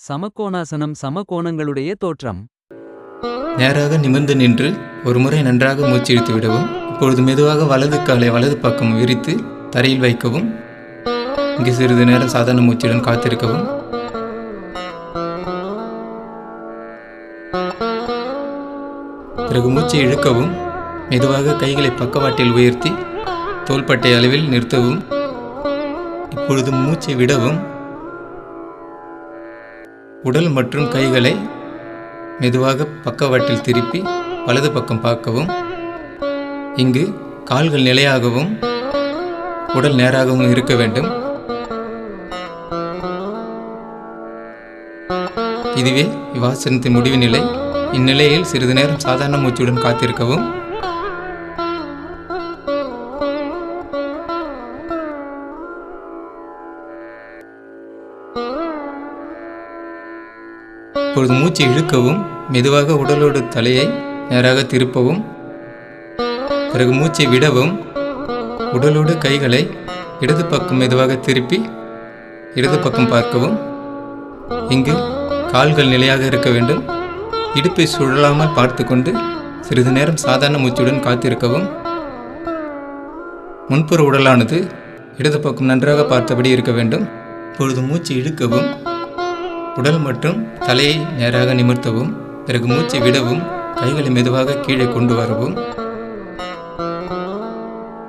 சமகோணாசனம் சமகோணங்களுடைய தோற்றம். நேராக நிமிர்ந்து நின்று ஒருமுறை நன்றாக மூச்சு இழுத்து விடவும். இப்பொழுது மெதுவாக வலது காலை வலது பக்கம் விரித்து தரையில் வைக்கவும். இங்கு சிறிது நேரம் சாதாரண மூச்சுடன் காத்திருக்கவும். பிறகு மூச்சை இழுக்கவும். மெதுவாக கைகளை பக்கவாட்டில் உயர்த்தி தோள்பட்டை அளவில் நிறுத்தவும். இப்பொழுது மூச்சை விடவும். உடல் மற்றும் கைகளை மெதுவாக பக்கவாட்டில் திருப்பி வலது பக்கம் பார்க்கவும். இங்கு கால்கள் நிலையாகவும் உடல் நேராகவும் இருக்க வேண்டும். இதுவே இவ்வாசனத்தின் முடிவு நிலை. இந்நிலையில் சிறிது நேரம் சாதாரண மூச்சுடன் காத்திருக்கவும். இப்பொழுது மூச்சை இழுக்கவும். மெதுவாக உடலோடு தலையை நேராக திருப்பவும். பிறகு மூச்சை விடவும். உடலோடு கைகளை இடது பக்கம் மெதுவாக திருப்பி இடது பக்கம் பார்க்கவும். இங்கு கால்கள் நிலையாக இருக்க வேண்டும். இடுப்பை சுழலாமல் பார்த்து கொண்டு சிறிது நேரம் சாதாரண மூச்சுடன் காத்திருக்கவும். முன்புற உடலானது இடது பக்கம் நன்றாக பார்த்தபடி இருக்க வேண்டும். இப்பொழுது மூச்சு இழுக்கவும். உடல் மற்றும் தலையை நேராக நிமிர்த்தவும். பிறகு மூச்சை விடவும். கைகளை மெதுவாக கீழே கொண்டு வரவும்.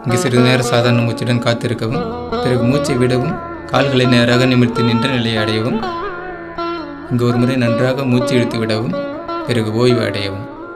இங்கு சிறிது நேரம் சாதாரண மூச்சுடன் காத்திருக்கவும். பிறகு மூச்சை விடவும். கால்களை நேராக நிமிர்த்தி நின்ற நிலையை அடையவும். இங்கு ஒரு முறை நன்றாக மூச்சு இழுத்து விடவும். பிறகு ஓய்வு அடையவும்.